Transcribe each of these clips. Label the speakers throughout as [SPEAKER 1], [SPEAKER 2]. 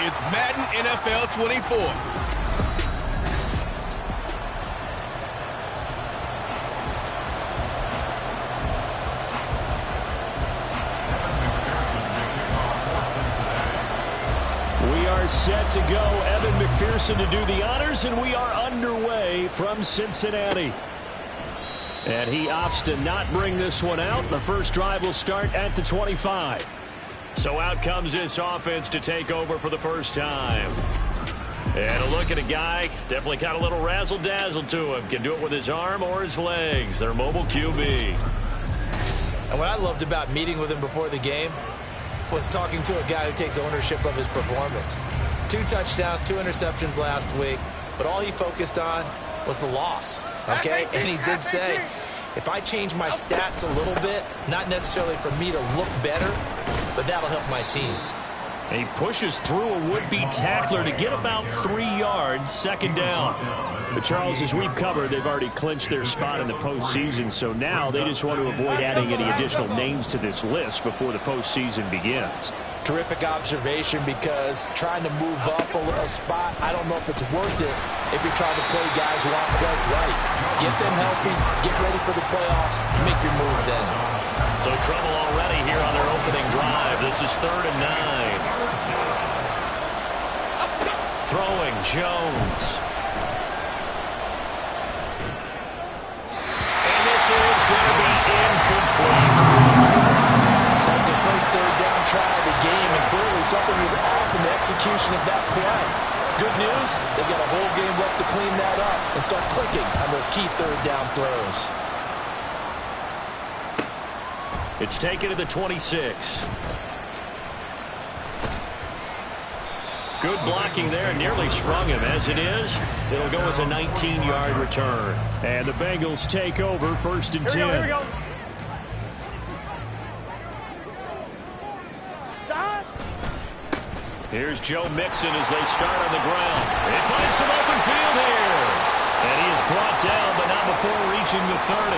[SPEAKER 1] It's Madden NFL 24.
[SPEAKER 2] We are set to go. Evan McPherson to do the honors, and we are underway from Cincinnati. And he opts to not bring this one out. The first drive will start at the 25. So out comes this offense to take over for the first time. And a look at a guy, definitely got a little razzle-dazzle to him. Can do it with his arm or his legs. Their mobile QB.
[SPEAKER 3] And what I loved about meeting with him before the game was talking to a guy who takes ownership of his performance. 2 touchdowns, 2 interceptions last week, but all he focused on was the loss, okay? And he did say, if I change my stats a little bit, not necessarily for me to look better, but that'll help my team.
[SPEAKER 2] And he pushes through a would-be tackler to get about 3 yards, second down. But Charles, as we've covered, they've already clinched their spot in the postseason, so now they just want to avoid adding any additional names to this list before the postseason begins.
[SPEAKER 3] Terrific observation, because trying to move up a spot, I don't know if it's worth it if you're trying to play guys who aren't quite right. Get them healthy, get ready for the playoffs, make your move then.
[SPEAKER 2] So trouble already here on their opening drive. This is 3rd and 9. Throwing Jones. And this is going to be incomplete.
[SPEAKER 3] That's the first 3rd down try of the game, and clearly something was off in the execution of that play. Good news, they've got a whole game left to clean that up and start clicking on those key 3rd down throws.
[SPEAKER 2] It's taken to the 26. Good blocking there, nearly sprung him. As it is, it'll go as a 19-yard return. And the Bengals take over, 1st and 10.
[SPEAKER 4] Here we go.
[SPEAKER 2] Here's Joe Mixon as they start on the ground. He finds some open field here. And he is brought down, but not before reaching the 30.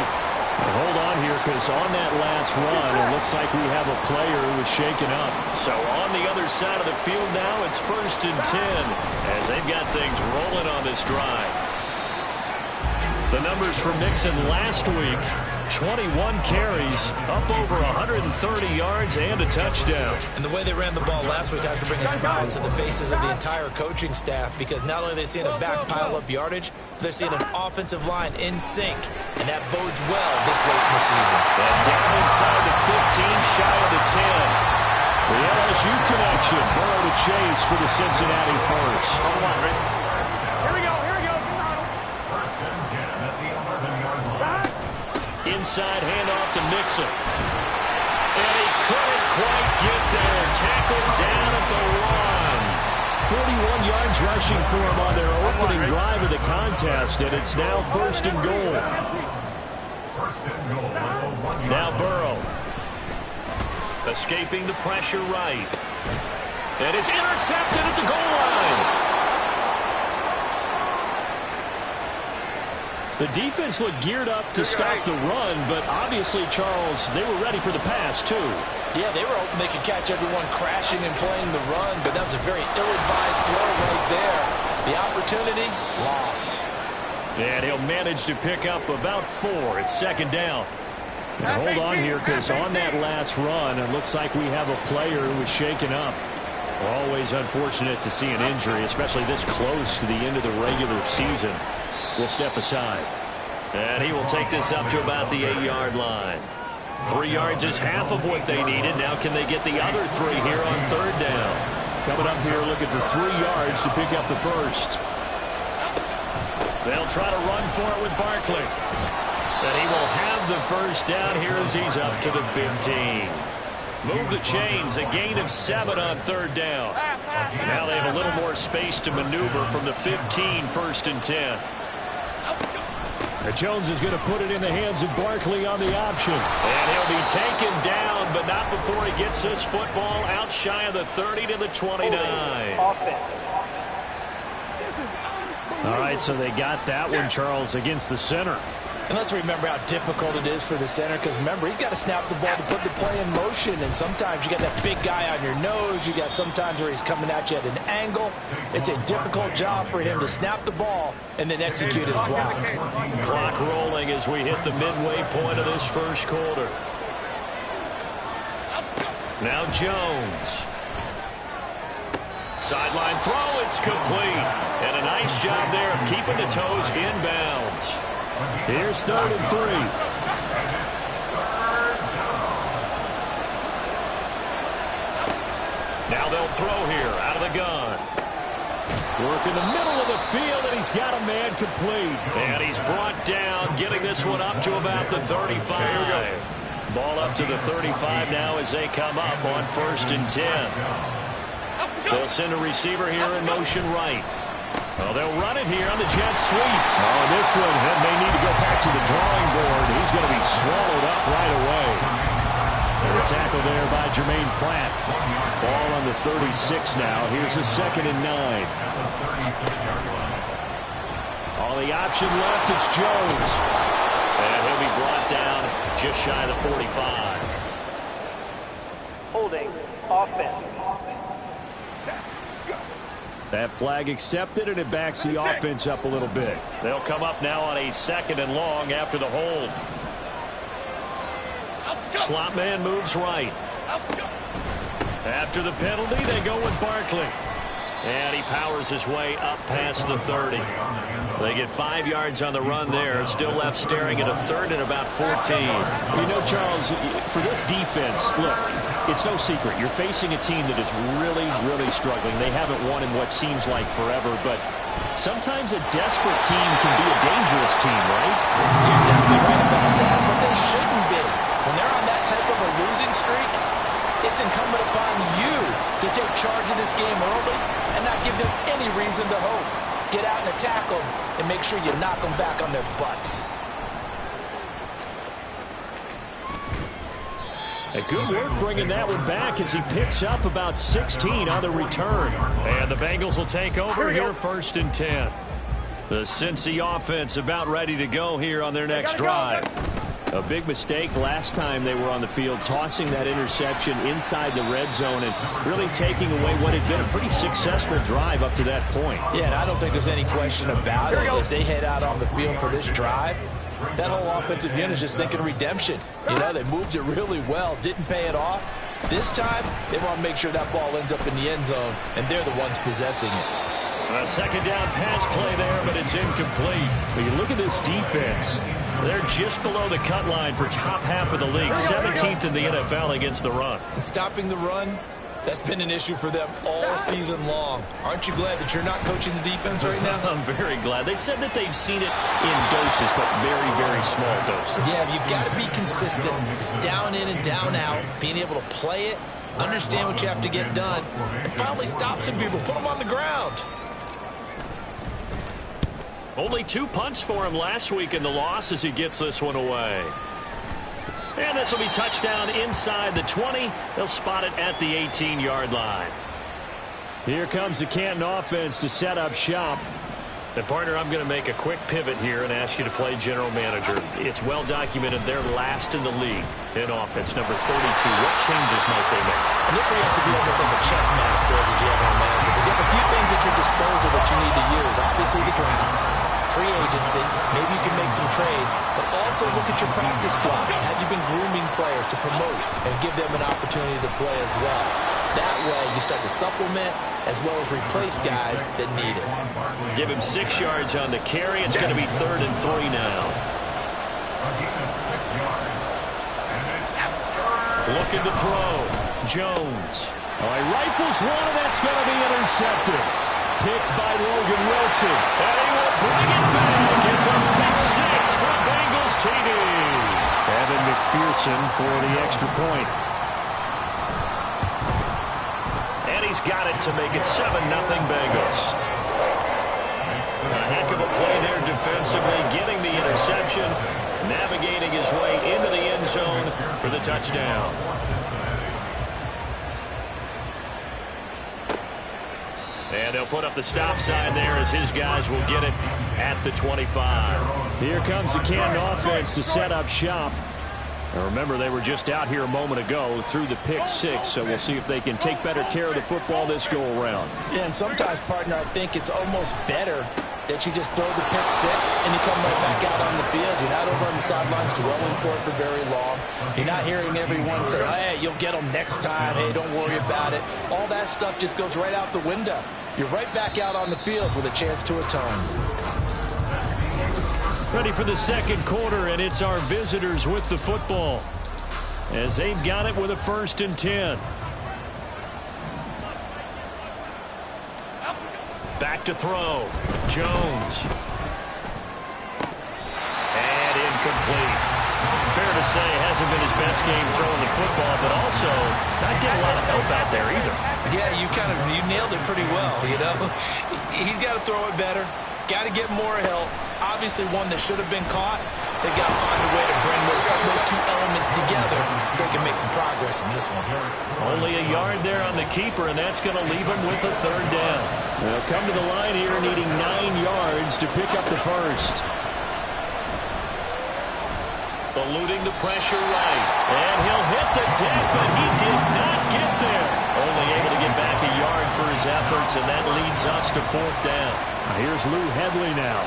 [SPEAKER 2] And hold on here, because on that last run, it looks like we have a player who was shaken up. So on the other side of the field now, it's 1st and 10, as they've got things rolling on this drive. The numbers for Mixon last week, 21 carries, up over 130 yards and a touchdown.
[SPEAKER 3] And the way they ran the ball last week has to bring a smile to the faces of the entire coaching staff, because not only are they seeing a back pile up yardage, they're seeing an offensive line in sync, and that bodes well this late in the season.
[SPEAKER 2] And down inside the 15, shy of the 10. The LSU connection, Burrow to Chase for the Cincinnati first.
[SPEAKER 4] Here we go.
[SPEAKER 2] Inside handoff to Mixon. And he couldn't quite get there. Tackled down at the 1. 41 yards rushing for him on their opening drive of the contest, and it's now 1st and goal. Now Burrow. Escaping the pressure right. And it's intercepted at the goal line. The defense looked geared up to stop the run, but obviously, Charles, they were ready for the pass, too.
[SPEAKER 3] Yeah, they were hoping they could catch everyone crashing and playing the run, but that was a very ill-advised throw right there. The opportunity, lost.
[SPEAKER 2] And he'll manage to pick up about 4. It's 2nd down. And hold on here, because on that last run, it looks like we have a player who was shaken up. Always unfortunate to see an injury, especially this close to the end of the regular season. Will step aside. And he will take this up to about the 8-yard line. 3 yards is half of what they needed. Now can they get the other 3 here on 3rd down? Coming up here looking for 3 yards to pick up the first. They'll try to run for it with Barkley. And he will have the first down here as he's up to the 15. Move the chains, a gain of 7 on 3rd down. Now they have a little more space to maneuver from the 15, 1st and 10. Jones is going to put it in the hands of Barkley on the option. And he'll be taken down, but not before he gets this football out shy of the 30 to the 29. All right, so they got that one, Charles, against the center.
[SPEAKER 3] And let's remember how difficult it is for the center, because remember, he's got to snap the ball to put the play in motion, and sometimes you got that big guy on your nose. You got sometimes where he's coming at you at an angle. It's a difficult job for him to snap the ball and then execute his block.
[SPEAKER 2] Clock rolling as we hit the midway point of this first quarter. Now Jones. Sideline throw, it's complete. And a nice job there of keeping the toes inbounds. Here's 3rd and 3. Now they'll throw here out of the gun. Work in the middle of the field, and he's got a man complete. And he's brought down, getting this one up to about the 35. Ball up to the 35 now as they come up on 1st and 10. They'll send a receiver here in motion right. Oh, they'll run it here on the jet sweep. Oh, this one may need to go back to the drawing board. He's going to be swallowed up right away. The tackle there by Jermaine Pratt. Ball on the 36 now. Here's a 2nd and 9. All the option left, it's Jones. And he'll be brought down just shy of the 45.
[SPEAKER 4] Holding offense.
[SPEAKER 2] That flag accepted, and it backs the offense up a little bit. They'll come up now on a 2nd and long after the hold. Slot man moves right. After the penalty, they go with Barkley. And he powers his way up past the 30. They get 5 yards on the run there. Still left staring at a 3rd and about 14.
[SPEAKER 5] You know, Charles, for this defense, look, it's no secret. You're facing a team that is really, really struggling. They haven't won in what seems like forever, but sometimes a desperate team can be a dangerous team, right?
[SPEAKER 3] You're exactly right about that, but they shouldn't be. When they're on that type of a losing streak, it's incumbent upon you to take charge of this game early and not give them any reason to hope. Get out and attack them and make sure you knock them back on their butts.
[SPEAKER 2] A good work bringing that one back as he picks up about 16 on the return. And the Bengals will take over here 1st and 10. The Cincy offense about ready to go here on their next drive.
[SPEAKER 5] A big mistake last time they were on the field, tossing that interception inside the red zone and really taking away what had been a pretty successful drive up to that point.
[SPEAKER 3] Yeah, and I don't think there's any question about it. As they head out on the field for this drive, that whole offensive unit is just thinking redemption. You know, they moved it really well, didn't pay it off. This time, they want to make sure that ball ends up in the end zone, and they're the ones possessing it.
[SPEAKER 2] A 2nd down pass play there, but it's incomplete.
[SPEAKER 5] When you look at this defense,
[SPEAKER 2] they're just below the cut line for top half of the league, 17th in the NFL against the run.
[SPEAKER 3] And stopping the run, that's been an issue for them all season long. Aren't you glad that you're not coaching the defense right now?
[SPEAKER 2] I'm very glad. They said that they've seen it in doses, but very, very small doses.
[SPEAKER 3] Yeah, you've got to be consistent. It's down in and down out, being able to play it, understand what you have to get done, and finally stop some people, put them on the ground.
[SPEAKER 2] Only 2 punts for him last week in the loss as he gets this one away. And this will be touchdown inside the 20. They'll spot it at the 18-yard line.
[SPEAKER 5] Here comes the Canton offense to set up shop.
[SPEAKER 2] And, partner, I'm going to make a quick pivot here and ask you to play general manager. It's well documented they're last in the league in offense, number 32. What changes might they make?
[SPEAKER 3] And this where you have to be almost like a chess master as a general manager, because you have a few things at your disposal that you need to use. Obviously, the draft, free agency, maybe you can make some trades, but also look at your practice squad. Have you been grooming players to promote and give them an opportunity to play as well? That way, you start to supplement as well as replace guys that need it.
[SPEAKER 2] Give him 6 yards on the carry. It's going to be 3rd and 3 now. Looking to throw. Jones.
[SPEAKER 5] Oh, he rifles one, and that's going to be intercepted. Picked by Logan Wilson.
[SPEAKER 2] And he will bring it back. It's a pick 6 for Bengals TD.
[SPEAKER 5] Evan McPherson for the extra point.
[SPEAKER 2] And he's got it to make it 7-0 Bengals. A heck of a play there defensively, getting the interception, navigating his way into the end zone for the touchdown. And they'll put up the stop sign there as his guys will get it at the 25.
[SPEAKER 5] Here comes the Canton offense to set up shop. And remember, they were just out here a moment ago through the pick six, so we'll see if they can take better care of the football this go-around.
[SPEAKER 3] Yeah, and sometimes, partner, I think it's almost better that you just throw the pick six and you come right back out on the field. You're not over on the sidelines dwelling for it for very long. You're not hearing everyone say, hey, you'll get them next time. Hey, don't worry about it. All that stuff just goes right out the window. You're right back out on the field with a chance to atone.
[SPEAKER 2] Ready for the second quarter, and it's our visitors with the football as they've got it with a 1st and 10. Back to throw. Jones. And incomplete. Fair to say, hasn't been his best game throwing the football, but also not getting a lot of help out there either.
[SPEAKER 3] Yeah, you nailed it pretty well, you know. He's got to throw it better. Got to get more help. Obviously one that should have been caught. They got to find a way to bring those two elements together so they can make some progress in this one.
[SPEAKER 2] Only a yard there on the keeper, and that's going to leave him with a 3rd down.
[SPEAKER 5] They'll come to the line here needing 9 yards to pick up the first.
[SPEAKER 2] Eluding the pressure right. And he'll hit the deck, but he did not get there. Only able to get back a yard for his efforts, and that leads us to 4th down.
[SPEAKER 5] Here's Lou Hedley now.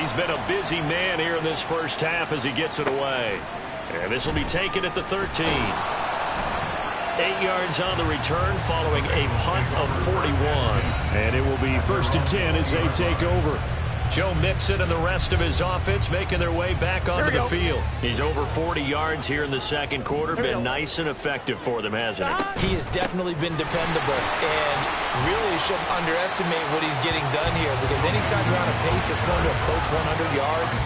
[SPEAKER 2] He's been a busy man here in this first half as he gets it away. And this will be taken at the 13. 8 yards on the return following a punt of 41.
[SPEAKER 5] And it will be 1st and 10 as they take over.
[SPEAKER 2] Joe Mixon and the rest of his offense making their way back onto the field. He's over 40 yards here in the second quarter. Been nice and effective for them, hasn't he?
[SPEAKER 3] He has definitely been dependable, and really shouldn't underestimate what he's getting done here, because anytime you're on a pace that's going to approach 100 yards,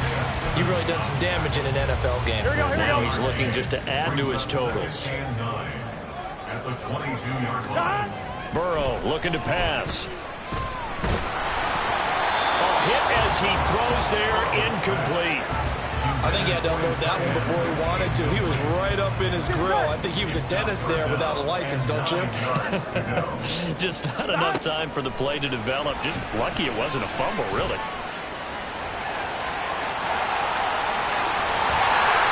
[SPEAKER 3] you've really done some damage in an NFL game.
[SPEAKER 2] Now he's looking just to add to his totals. Burrow looking to pass. Hit as he throws there, incomplete.
[SPEAKER 3] I think he had to unload that one before he wanted to. He was right up in his grill. I think he was a dentist there without a license, don't you?
[SPEAKER 2] Just not enough time for the play to develop. Just lucky it wasn't a fumble, really.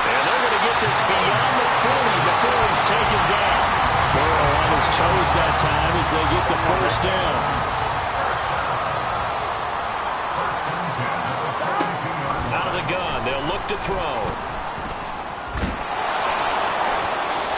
[SPEAKER 2] And they're going to get this beyond the 40 before he's taken down.
[SPEAKER 5] Burrow on his toes that time as they get the 1st down.
[SPEAKER 2] They'll look to throw.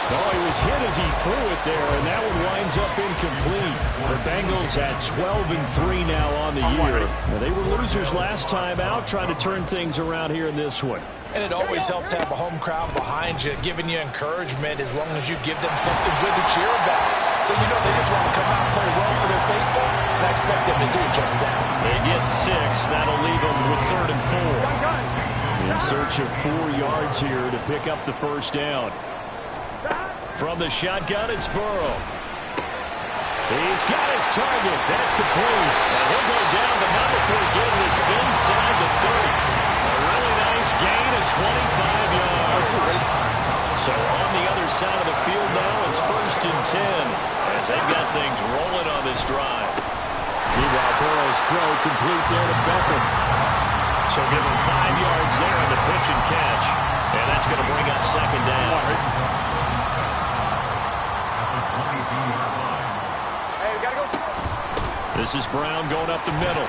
[SPEAKER 5] Oh, he was hit as he threw it there, and that one winds up incomplete. The Bengals at 12-3 now on the year. Now, they were losers last time out, trying to turn things around here in this one.
[SPEAKER 3] And it always helps to have a home crowd behind you, giving you encouragement as long as you give them something good to cheer about. So you know they just want to come out and play well for their faithful, and I expect them to do just that.
[SPEAKER 2] They get 6. That'll leave them with 3rd and 4.
[SPEAKER 5] In search of 4 yards here to pick up the 1st down.
[SPEAKER 2] From the shotgun, it's Burrow. He's got his target. That's complete. And he'll go down, but not before getting this inside the 30. A really nice gain of 25 yards. So on the other side of the field now, it's 1st and 10 as they've got things rolling on this drive.
[SPEAKER 5] Meanwhile, Burrow's throw complete there to Beckham.
[SPEAKER 2] So give him 5 yards there on the pitch and catch. And that's going to bring up 2nd down.
[SPEAKER 4] Hey, we got to go.
[SPEAKER 2] This is Brown going up the middle.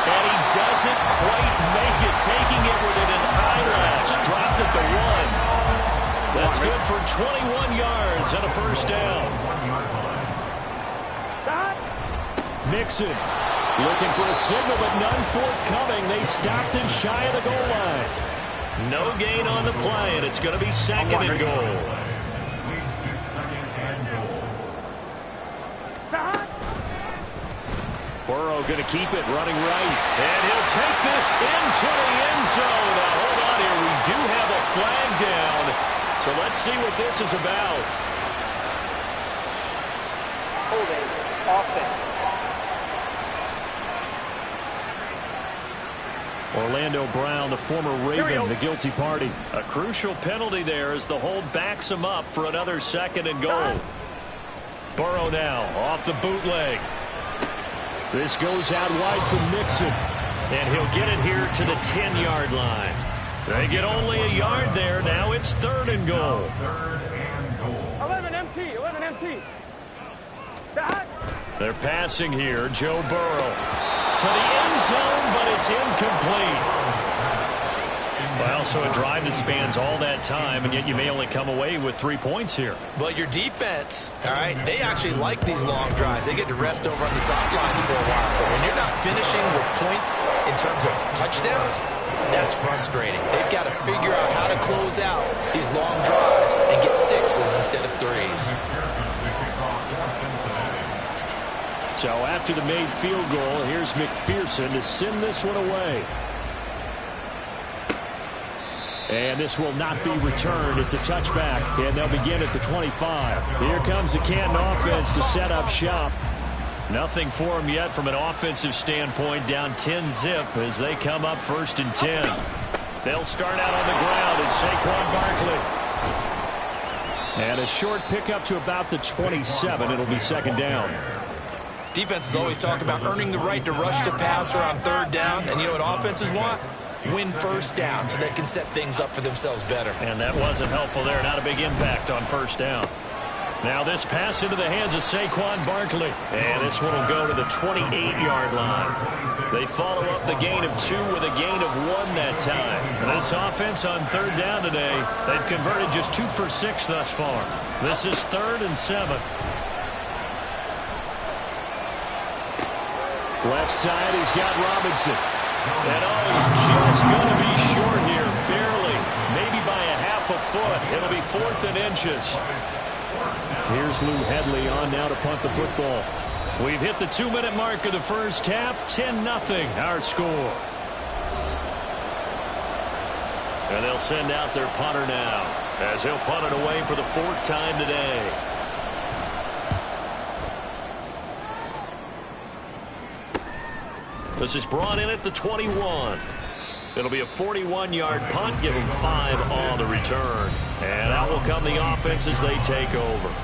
[SPEAKER 2] And he doesn't quite make it, taking it within an eyelash. Dropped at the 1. That's good for 21 yards and a 1st down.
[SPEAKER 5] Mixon. Looking for a signal, but none forthcoming. They stopped him shy of the goal line.
[SPEAKER 2] No gain on the play, and it's going to be 2nd and goal.
[SPEAKER 5] Burrow going to keep it, running right.
[SPEAKER 2] And he'll take this into the end zone. Now, hold on here. We do have a flag down. So let's see what this is about.
[SPEAKER 4] Holding offense.
[SPEAKER 2] Orlando Brown, the former Raven, the guilty party.
[SPEAKER 5] A crucial penalty there as the hold backs him up for another 2nd and goal. Burrow now off the bootleg.
[SPEAKER 2] This goes out wide for Mixon.
[SPEAKER 5] And he'll get it here to the 10-yard line. They get only a yard there. Now it's 3rd and goal.
[SPEAKER 4] 11 MT, 11 MT.
[SPEAKER 5] They're passing here. Joe Burrow to the end zone, but it's incomplete. Well, so a drive that spans all that time, and yet you may only come away with 3 points here.
[SPEAKER 3] Well, your defense, all right, they actually like these long drives. They get to rest over on the sidelines for a while. But when you're not finishing with points in terms of touchdowns, that's frustrating. They've got to figure out how to close out these long drives and get 6s instead of 3s.
[SPEAKER 2] So after the made field goal, here's McPherson to send this one away. And this will not be returned. It's a touchback, and they'll begin at the 25. Here comes the Canton offense to set up shop.
[SPEAKER 5] Nothing for them yet from an offensive standpoint, down 10-zip as they come up 1st and 10. They'll start out on the ground. It's Saquon Barkley.
[SPEAKER 2] And a short pickup to about the 27. It'll be 2nd down.
[SPEAKER 3] Defenses always talk about earning the right to rush the passer on 3rd down. And you know what offenses want? Win 1st down so they can set things up for themselves better.
[SPEAKER 5] And that wasn't helpful there. Not a big impact on 1st down. Now this pass into the hands of Saquon Barkley. And this one will go to the 28-yard line. They follow up the gain of 2 with a gain of 1 that time. And this offense on 3rd down today, they've converted just 2 for 6 thus far. This is 3rd and 7.
[SPEAKER 2] Left side, he's got Robinson.
[SPEAKER 5] And he's just going to be short here, barely, maybe by a half a foot. It'll be 4th and inches.
[SPEAKER 2] Here's Lou Hedley on now to punt the football.
[SPEAKER 5] We've hit the 2-minute mark of the first half, 10-0 our score. And they'll send out their punter now as he'll punt it away for the 4th time today. This is brought in at the 21. It'll be a 41-yard punt. Give them 5 on the return. And out will come the offense as they take over.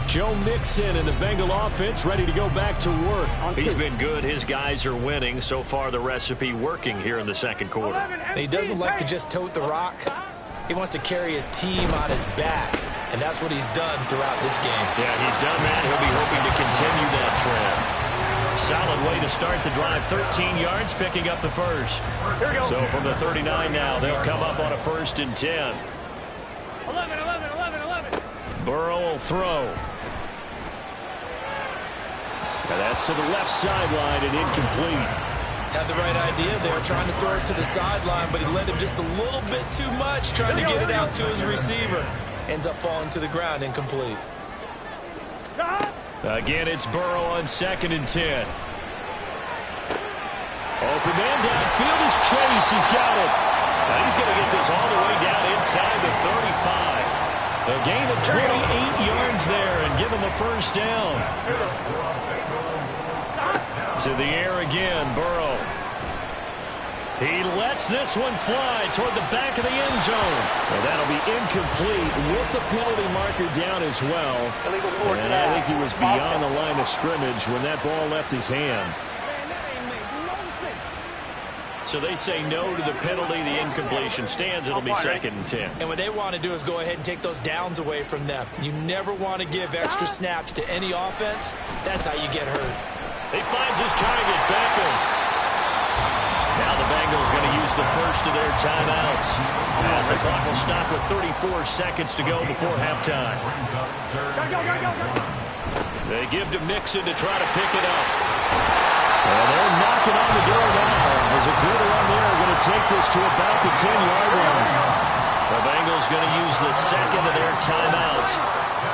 [SPEAKER 2] Joe Mixon and the Bengal offense ready to go back to work.
[SPEAKER 5] He's been good. His guys are winning. So far, the recipe working here in the 2nd quarter.
[SPEAKER 3] And he doesn't like to just tote the rock. He wants to carry his team on his back. And that's what he's done throughout this game.
[SPEAKER 5] Yeah, he's done that. He'll be hoping to continue that trend. Solid way to start the drive. 13 yards, picking up the 1st. So from the 39 now, they'll come up on a 1st and 10.
[SPEAKER 4] 11.
[SPEAKER 5] Burrow will throw.
[SPEAKER 2] And that's to the left sideline and incomplete.
[SPEAKER 3] Had the right idea there, trying to throw it to the sideline, but he led him just a little bit too much, trying to get it out to his receiver. Ends up falling to the ground, incomplete.
[SPEAKER 5] Again, it's Burrow on 2nd and 10.
[SPEAKER 2] Open man downfield is Chase. He's got it.
[SPEAKER 5] And he's going to get this all the way down inside the 35. A gain of 28 yards there and give him a 1st down. To the air again, Burrow. He lets this one fly toward the back of the end zone.
[SPEAKER 2] And that'll be incomplete with the penalty marker down as well. And I think he was beyond the line of scrimmage when that ball left his hand.
[SPEAKER 5] So they say no to the penalty. The incompletion stands. It'll be 2nd and 10.
[SPEAKER 3] And what they want to do is go ahead and take those downs away from them. You never want to give extra snaps to any offense. That's how you get hurt.
[SPEAKER 5] He finds his target, Beckham. Now the Bengals going to use the 1st of their timeouts as the clock will stop with 34 seconds to go before halftime. They give to Mixon to try to pick it up.
[SPEAKER 2] And they're knocking on the door now. As a good run there, going to take this to about the 10-yard line.
[SPEAKER 5] The Bengals going to use the 2nd of their timeouts.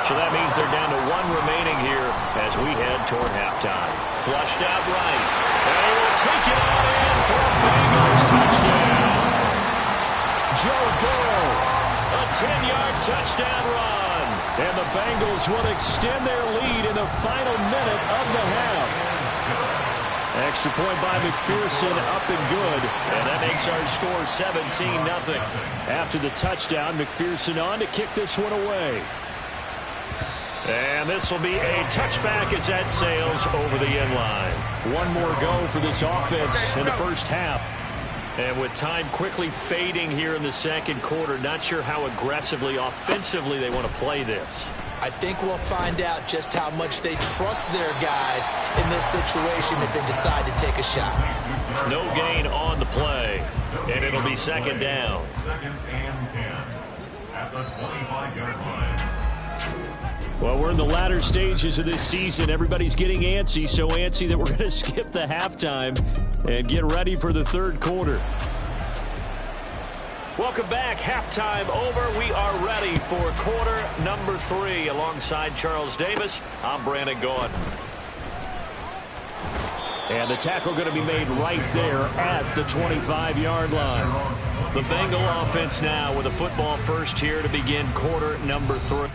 [SPEAKER 5] So that means they're down to 1 remaining here as we head toward halftime. Flushed out right. And he will take it on in for a Bengals touchdown.
[SPEAKER 2] Joe Burrow.
[SPEAKER 5] A 10-yard touchdown run.
[SPEAKER 2] And the Bengals will extend their lead in the final minute of the half. Extra point by McPherson, up and good. And that makes our score 17-0. After the touchdown, McPherson on to kick this one away. And this will be a touchback as that sails over the end line. One more go for this offense in the first half. And with time quickly fading here in the second quarter, not sure how aggressively, offensively they want to play this.
[SPEAKER 3] I think we'll find out just how much they trust their guys in this situation if they decide to take a shot.
[SPEAKER 2] No gain on the play, and it'll be second down.
[SPEAKER 6] Second and 10 at the 25-yard line.
[SPEAKER 2] Well, we're in the latter stages of this season. Everybody's getting antsy, so antsy that we're going to skip the halftime and get ready for the third quarter. Welcome back. Halftime over. We are ready for quarter number 3. Alongside Charles Davis, I'm Brandon Gaudin. And the tackle going to be made right there at the 25-yard line. The Bengal offense now with a football first here to begin quarter number 3.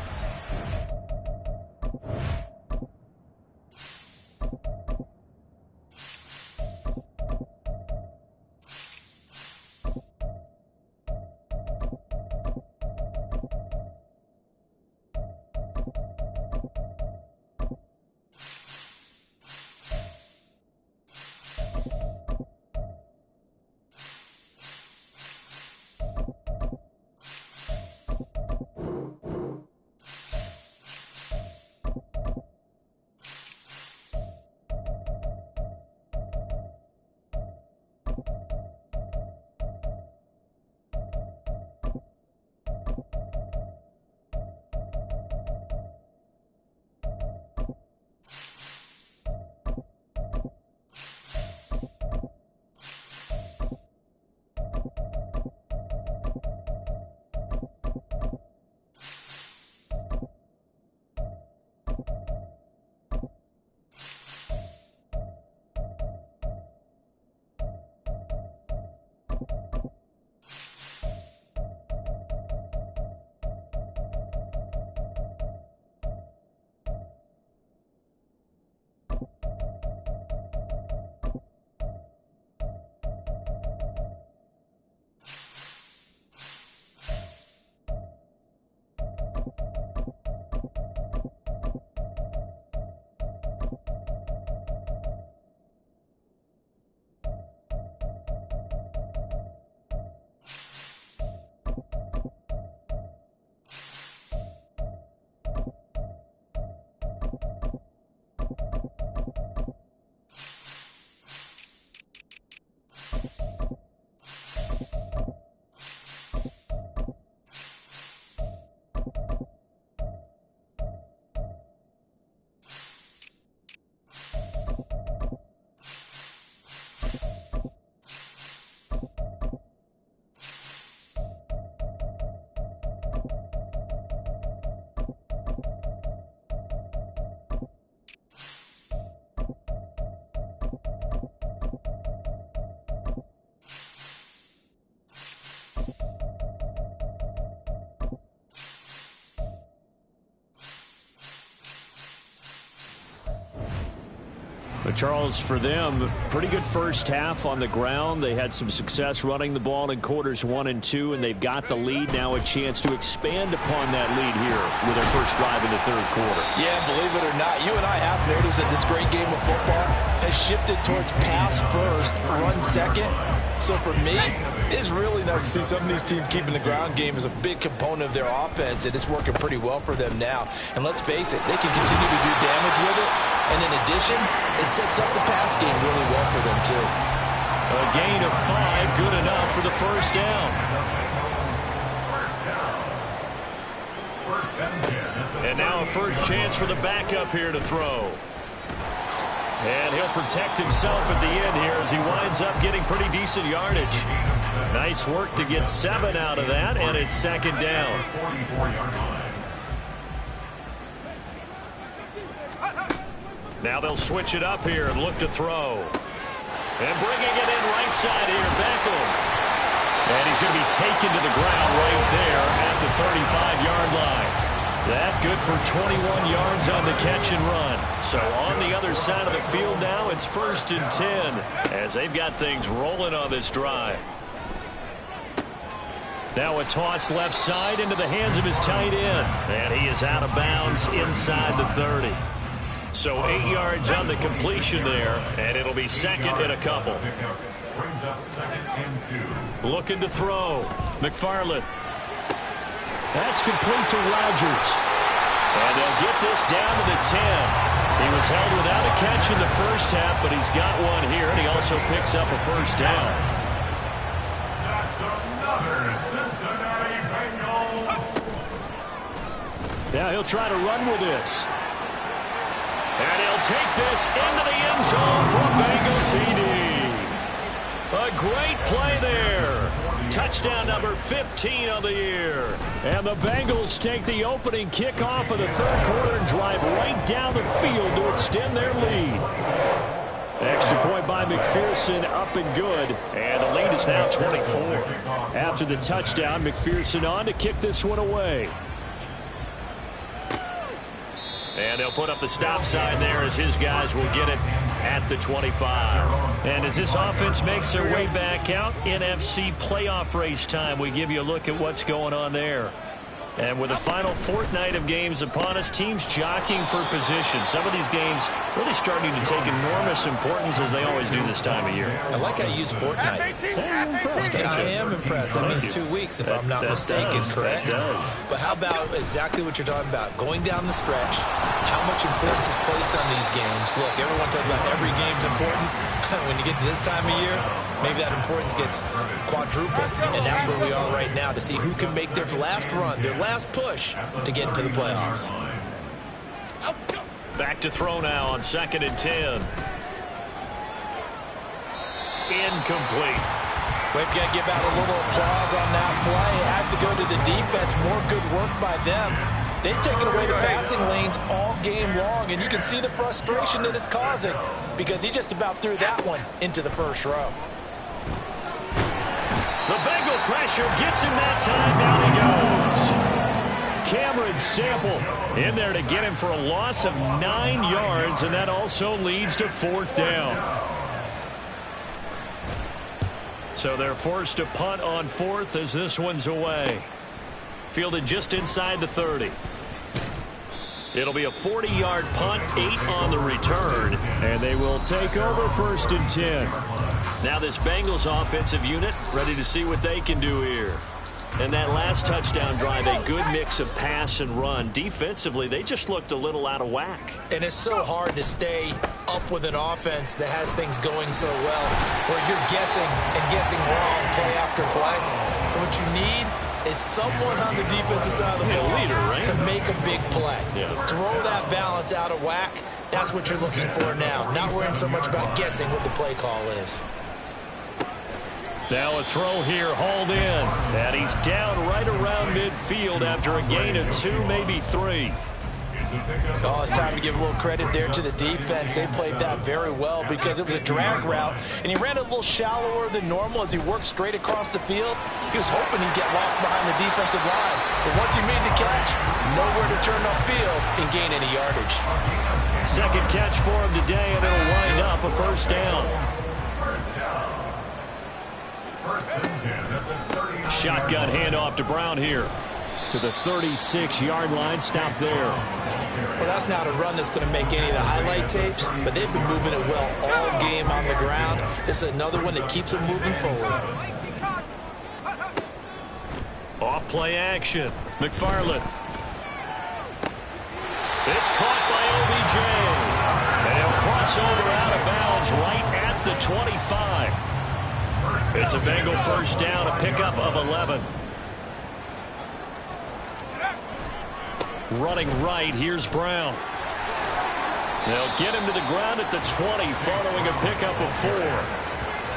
[SPEAKER 2] But Charles, for them, pretty good first half on the ground. They had some success running the ball in quarters 1 and 2, and they've got the lead. Now a chance to expand upon that lead here with their first drive in the third quarter.
[SPEAKER 3] Yeah, believe it or not, you and I have noticed that this great game of football has shifted towards pass first, run second. So for me, it's really nice to see some of these teams keeping the ground game as a big component of their offense, and it's working pretty well for them now. And let's face it, they can continue to do damage with it. And in addition, it sets up the pass game really well for them, too.
[SPEAKER 2] A gain of 5, good enough for the first down. And now a first chance for the backup here to throw. And he'll protect himself at the end here as he winds up getting pretty decent yardage. Nice work to get 7 out of that, and it's second down. Now they'll switch it up here and look to throw. And bringing it in right side here, Beckham. And he's going to be taken to the ground right there at the 35-yard line. That good for 21 yards on the catch and run. So on the other side of the field now, it's 1st and 10 as they've got things rolling on this drive. Now a toss left side into the hands of his tight end. And he is out of bounds inside the 30. So 8 yards on the completion there, and it'll be 2nd and a couple. Looking to throw. McFarland. That's complete to Rodgers. And they'll get this down to the 10. He was held without a catch in the first half, but he's got one here, and he also picks up a 1st down.
[SPEAKER 6] That's another Cincinnati Bengals.
[SPEAKER 2] Now he'll try to run with this. And he'll take this into the end zone for Bengal TD. A great play there. Touchdown number 15 of the year. And the Bengals take the opening kickoff of the 3rd quarter and drive right down the field to extend their lead. Extra point by McPherson, up and good. And the lead is now 24. After the touchdown, McPherson on to kick this one away. And they'll put up the stop sign there as his guys will get it at the 25. And as this offense makes their way back out, NFC playoff race time, we give you a look at what's going on there. And with the final fortnight of games upon us, teams jockeying for position. Some of these games really starting to take enormous importance as they always do this time of year.
[SPEAKER 3] I like how you use fortnight. I am impressed. That means 2 weeks, if I'm not mistaken, correct? But how about exactly what you're talking about? Going down the stretch, how much importance is placed on these games. Look, everyone talks about every game's important. When you get to this time of year, maybe that importance gets quadrupled. And that's where we are right now to see who can make their last run, their last push to get into the playoffs.
[SPEAKER 2] Back to throw now on 2nd and 10. Incomplete.
[SPEAKER 7] We've got to give out a little applause on that play. It has to go to the defense. More good work by them. They've taken away the passing lanes all game long, and you can see the frustration that it's causing because he just about threw that one into the first row.
[SPEAKER 2] The Bengal pressure gets him that time. Down he goes. Cameron Sample in there to get him for a loss of 9 yards, and that also leads to 4th down. So they're forced to punt on 4th as this one's away. Fielded just inside the 30. It'll be a 40-yard punt, 8 on the return, and they will take over 1st and 10. Now this Bengals offensive unit ready to see what they can do here. And that last touchdown drive, a good mix of pass and run. Defensively, they just looked a little out of whack.
[SPEAKER 3] And it's so hard to stay up with an offense that has things going so well, where you're guessing and guessing wrong play after play. So what you need is someone on the defensive side of the ball to make a big play. Throw that balance out of whack. That's what you're looking for now. Not worrying so much about guessing what the play call is.
[SPEAKER 2] Now a throw here, hauled in. And he's down right around midfield after a gain of 2, maybe 3.
[SPEAKER 7] Oh, it's time to give a little credit there to the defense. They played that very well because it was a drag route, and he ran it a little shallower than normal as he worked straight across the field. He was hoping he'd get lost behind the defensive line, but once he made the catch, nowhere to turn upfield and gain any yardage.
[SPEAKER 2] 2nd catch for him today, and it'll wind up a 1st down. Shotgun handoff to Brown here. To the 36-yard line, stop there.
[SPEAKER 3] Well, that's not a run that's going to make any of the highlight tapes, but they've been moving it well all game on the ground. This is another one that keeps them moving forward.
[SPEAKER 2] Off play action. McFarland. It's caught by OBJ. And he'll cross over out of bounds right at the 25. It's a Bengal 1st down, a pickup of 11. Running right, here's Brown. They'll get him to the ground at the 20 following a pickup of 4.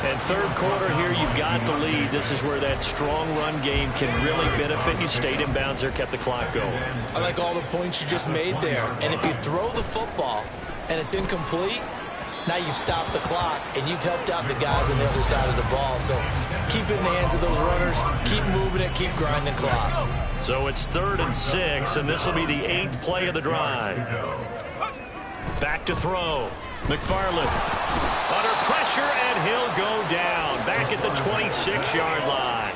[SPEAKER 2] And 3rd quarter here, you've got the lead. This is where that strong run game can really benefit you. Stayed in bounds there, kept the clock going.
[SPEAKER 3] I like all the points you just made there. And if you throw the football and it's incomplete, now you stop the clock and you've helped out the guys on the other side of the ball. So keep it in the hands of those runners, keep moving it, keep grinding clock.
[SPEAKER 2] So it's 3rd and 6, and this will be the 8th play of the drive. Back to throw. McFarland under pressure, and he'll go down back at the 26-yard line.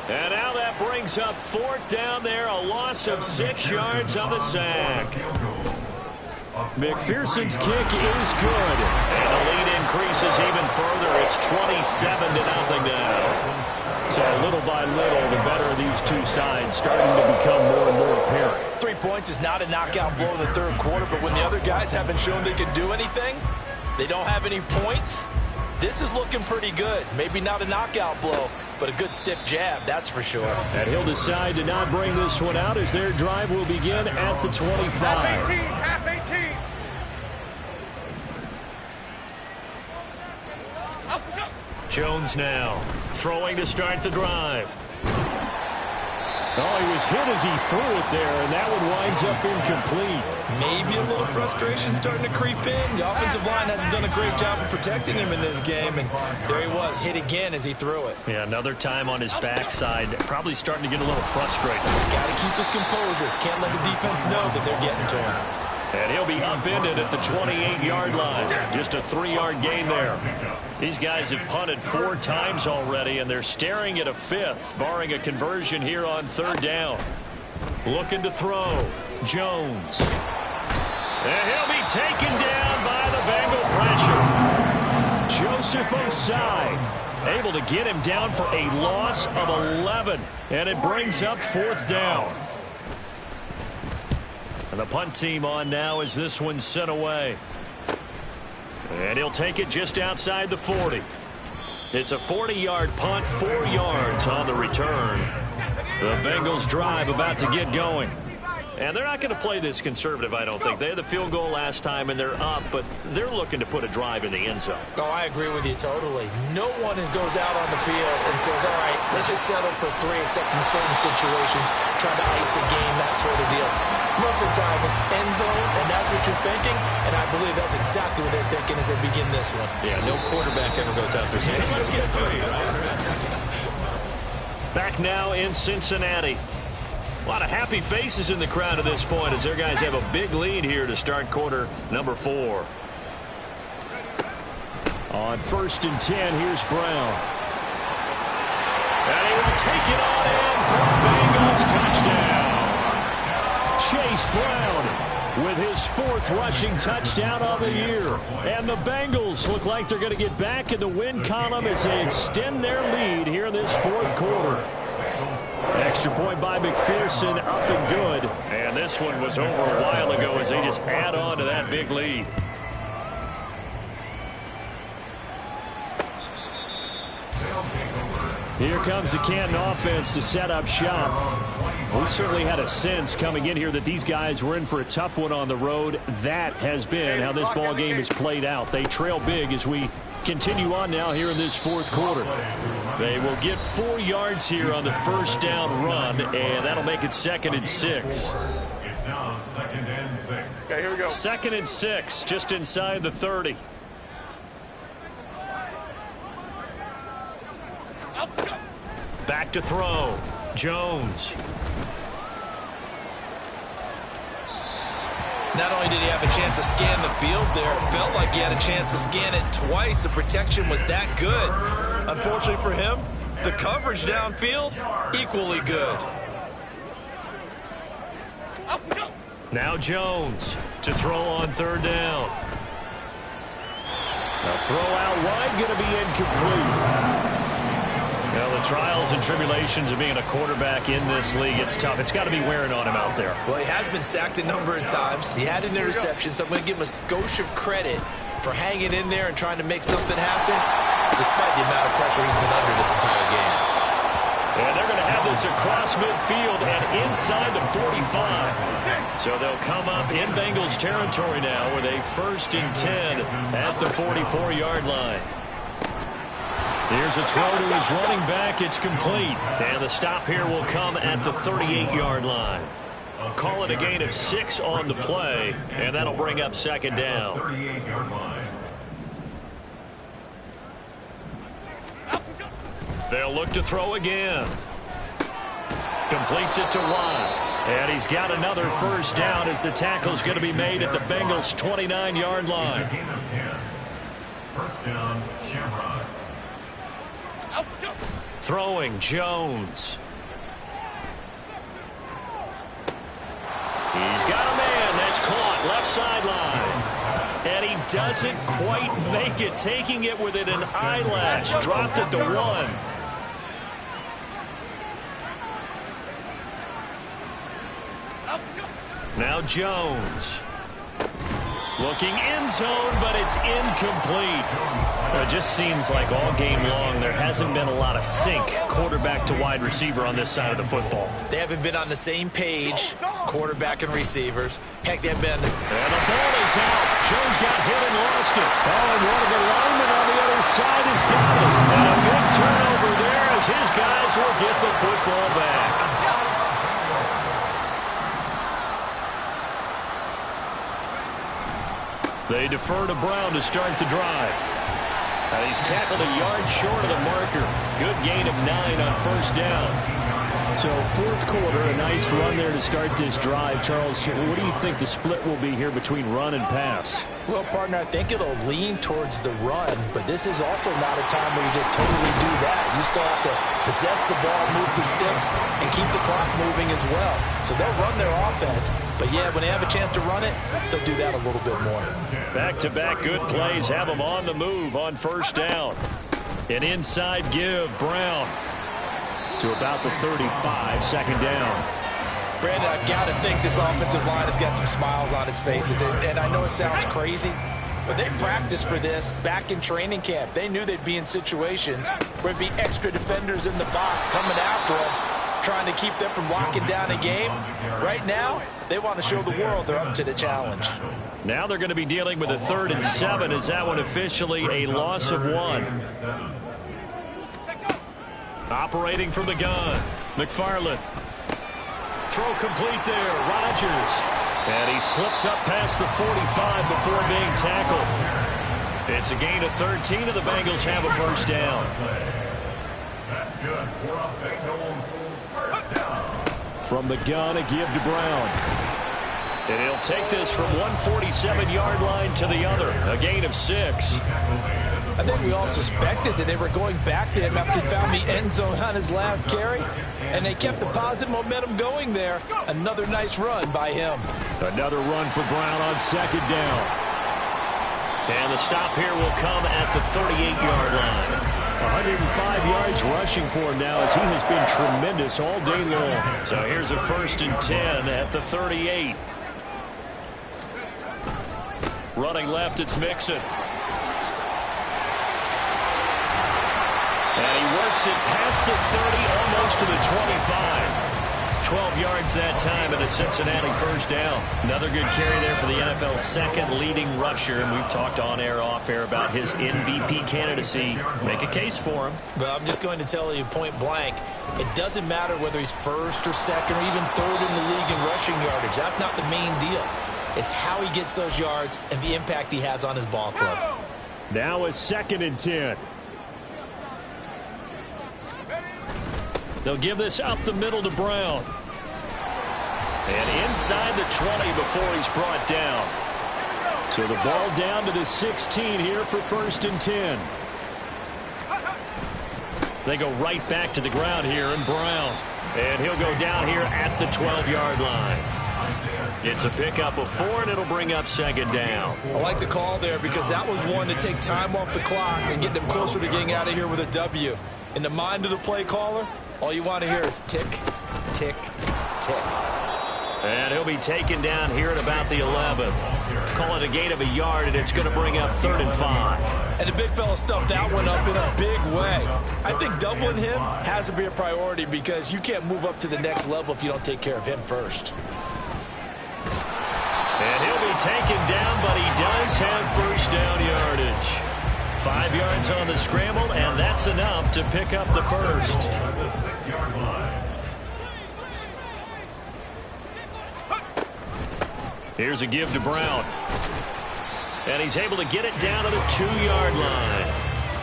[SPEAKER 2] And now that brings up 4th down there, a loss of 6 yards on the sack. McPherson's kick is good, and the lead increases even further. It's 27-0 now. So little by little, the better of these two sides starting to become more and more apparent.
[SPEAKER 7] 3 points is not a knockout blow in the 3rd quarter, but when the other guys haven't shown they can do anything, they don't have any points, this is looking pretty good. Maybe not a knockout blow, but a good stiff jab, that's for sure.
[SPEAKER 2] And he'll decide to not bring this one out as their drive will begin at the 25.
[SPEAKER 4] Half 18, half 18.
[SPEAKER 2] Jones now throwing to start the drive. Oh, he was hit as he threw it there, and that one winds up incomplete.
[SPEAKER 3] Maybe a little frustration starting to creep in. The offensive line hasn't done a great job of protecting him in this game, and there he was, hit again as he threw it.
[SPEAKER 2] Yeah, another time on his backside, probably starting to get a little frustrated.
[SPEAKER 3] Got to keep his composure. Can't let the defense know that they're getting to him.
[SPEAKER 2] And he'll be upended at the 28-yard line. Just a 3-yard gain there. These guys have punted 4 times already, and they're staring at a 5th, barring a conversion here on 3rd down. Looking to throw. Jones. And he'll be taken down by the Bengal pressure. Joseph Osai able to get him down for a loss of 11. And it brings up 4th down. And the punt team on now as this one's sent away. And he'll take it just outside the 40. It's a 40-yard punt, 4 yards on the return. The Bengals drive about to get going. And they're not going to play this conservative, I don't think. They had the field goal last time, and they're up, but they're looking to put a drive in the end zone.
[SPEAKER 3] Oh, I agree with you totally. No one goes out on the field and says, all right, let's just settle for 3, except in certain situations, trying to ice a game, that sort of deal. Most of the time, it's end zone, and that's what you're thinking, and I believe that's exactly what they're thinking as they begin this one.
[SPEAKER 5] Yeah, no quarterback ever goes out there saying, hey, let's get 3.
[SPEAKER 2] Back now in Cincinnati. A lot of happy faces in the crowd at this point as their guys have a big lead here to start quarter number 4. On 1st and 10, here's Brown. And he will take it on in for a Bengals touchdown. Chase Brown with his 4th rushing touchdown of the year. And the Bengals look like they're going to get back in the win column as they extend their lead here in this 4th quarter. Extra point by McPherson, up and good. And this one was over a while ago as they just add on to that big lead. Here comes the Canton offense to set up shop. We certainly had a sense coming in here that these guys were in for a tough one on the road. That has been how this ball game has played out. They trail big as we continue on now here in this 4th quarter. They will get 4 yards here on the 1st down run, and that'll make it 2nd and 6.
[SPEAKER 6] It's now 2nd and 6.
[SPEAKER 4] Okay, here we go.
[SPEAKER 2] 2nd and 6, just inside the 30. Back to throw. Jones.
[SPEAKER 3] Not only did he have a chance to scan the field there, it felt like he had a chance to scan it twice. The protection was that good. Unfortunately for him, the coverage downfield, equally good.
[SPEAKER 2] Now Jones to throw on 3rd down. A throw out wide going to be incomplete. Well, the trials and tribulations of being a quarterback in this league, it's tough. It's got to be wearing on him out there.
[SPEAKER 3] Well, he has been sacked a number of times. He had an interception, so I'm going to give him a skosh of credit for hanging in there and trying to make something happen, despite the amount of pressure he's been under this entire game.
[SPEAKER 2] And they're going to have this across midfield and inside the 45. So they'll come up in Bengals territory now with a 1st and 10 at the 44-yard line. Here's a throw to his running back. It's complete. And the stop here will come at the 38-yard line. Call it a gain of 6 on the play, and that'll bring up 2nd down.
[SPEAKER 6] 38-yard line.
[SPEAKER 2] They'll look to throw again. Completes it to Watt. And he's got another first down as the tackle's going to be made at the Bengals' 29-yard line.
[SPEAKER 6] First down, Shamrocks.
[SPEAKER 2] Throwing Jones. He's got a man. That's caught. Left sideline. And he doesn't quite make it. Taking it within an eyelash. Dropped it to 1. Now Jones. Looking end zone, but it's incomplete. It just seems like all game long there hasn't been a lot of sync quarterback to wide receiver on this side of the football.
[SPEAKER 3] They haven't been on the same page, quarterback and receivers. Heck, they've been.
[SPEAKER 2] And the ball is out. Jones got hit and lost it. Oh, and one of the linemen on the other side has got it. And a big turnover there as his guys will get the football back. They defer to Brown to start the drive. He's tackled a yard short of the marker. Good gain of 9 on first down. So fourth quarter, a nice run there to start this drive. Charles, what do you think the split will be here between run and pass?
[SPEAKER 7] Well, partner, I think it'll lean towards the run, but this is also not a time where you just totally do that. You still have to possess the ball, move the sticks, and keep the clock moving as well. So they'll run their offense, but yeah, when they have a chance to run it, they'll do that a little bit more.
[SPEAKER 2] Back-to-back good plays have them on the move on first down. An inside give, Brown. To about the 35, second down.
[SPEAKER 7] Brandon, I've got to think this offensive line has got some smiles on its faces. And I know it sounds crazy, but they practiced for this back in training camp. They knew they'd be in situations where there'd be extra defenders in the box coming after them, trying to keep them from locking down a game. Right now, they want to show the world they're up to the challenge.
[SPEAKER 2] Now they're going to be dealing with a 3rd and 7. Is that one officially a loss of 1? Operating from the gun, McFarland. Throw complete there, Rodgers. And he slips up past the 45 before being tackled. It's a gain of 13, and the Bengals have a first down.
[SPEAKER 6] That's good for a Bengals first down.
[SPEAKER 2] From the gun, a give to Brown. And he'll take this from 147-yard line to the other, a gain of 6.
[SPEAKER 7] I think we all suspected that they were going back to him after he found the end zone on his last carry, and they kept the positive momentum going there. Another nice run by him.
[SPEAKER 2] Another run for Brown on second down. And the stop here will come at the 38-yard line. 105 yards rushing for him now as he has been tremendous all day long. So here's a 1st and 10 at the 38. Running left, it's Mixon. And he works it past the 30, almost to the 25. 12 yards that time and a Cincinnati first down. Another good carry there for the NFL's 2nd leading rusher. And we've talked on air, off air about his MVP candidacy. Make a case for him.
[SPEAKER 3] But I'm just going to tell you point blank, it doesn't matter whether he's 1st or 2nd or even 3rd in the league in rushing yardage. That's not the main deal. It's how he gets those yards and the impact he has on his ball club.
[SPEAKER 2] Now a 2nd and 10. They'll give this up the middle to Brown. And inside the 20 before he's brought down. So the ball down to the 16 here for 1st and 10. They go right back to the ground here, and Brown. And he'll go down here at the 12-yard line. It's a pickup of 4, and it'll bring up second down.
[SPEAKER 3] I like the call there because that was one to take time off the clock and get them closer to getting out of here with a W. In the mind of the play caller, all you want to hear is tick, tick, tick.
[SPEAKER 2] And he'll be taken down here at about the 11. Call it a gain of a yard, and it's going to bring up 3rd and 5.
[SPEAKER 3] And the big fella stuffed that one up in a big way. I think doubling him has to be a priority because you can't move up to the next level if you don't take care of him first.
[SPEAKER 2] And he'll be taken down, but he does have first down yardage. 5 yards on the scramble, and that's enough to pick up the first.
[SPEAKER 6] The 6-yard line.
[SPEAKER 2] Here's a give to Brown. And he's able to get it down to the 2-yard line.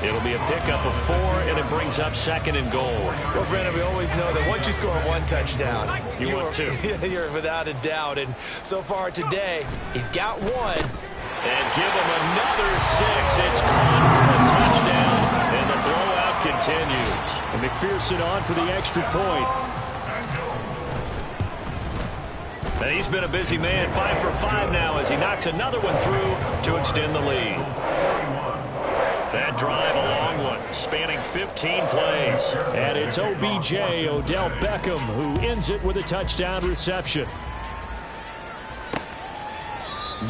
[SPEAKER 2] It'll be a pickup of 4, and it brings up 2nd and goal.
[SPEAKER 3] Well, Brandon, we always know that once you score 1 touchdown,
[SPEAKER 2] you want 2.
[SPEAKER 3] You're without a doubt. And so far today, he's got 1.
[SPEAKER 2] And give him another 6. It's caught for a touchdown, and the blowout continues. And McPherson on for the extra point. And he's been a busy man, 5 for 5 now as he knocks another one through to extend the lead. That drive, a long one, spanning 15 plays. And it's OBJ, Odell Beckham, who ends it with a touchdown reception.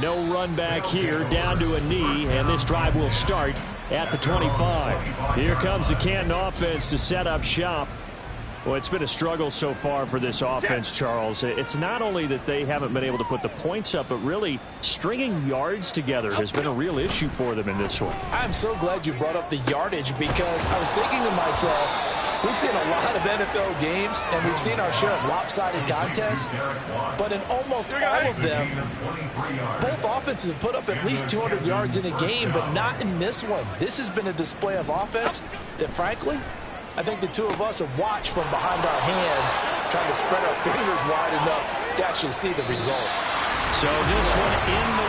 [SPEAKER 2] No run back here, down to a knee, and this drive will start at the 25. Here comes the Canton offense to set up shop. Well, it's been a struggle so far for this offense, Charles. It's not only that they haven't been able to put the points up, but really stringing yards together has been a real issue for them in this one.
[SPEAKER 7] I'm so glad you brought up the yardage because I was thinking to myself, we've seen a lot of NFL games, and we've seen our share of lopsided contests, but in almost all of them, both offenses have put up at least 200 yards in a game, but not in this one. This has been a display of offense that, frankly, I think the two of us have watched from behind our hands, trying to spread our fingers wide enough to actually see the result.
[SPEAKER 2] So this one in the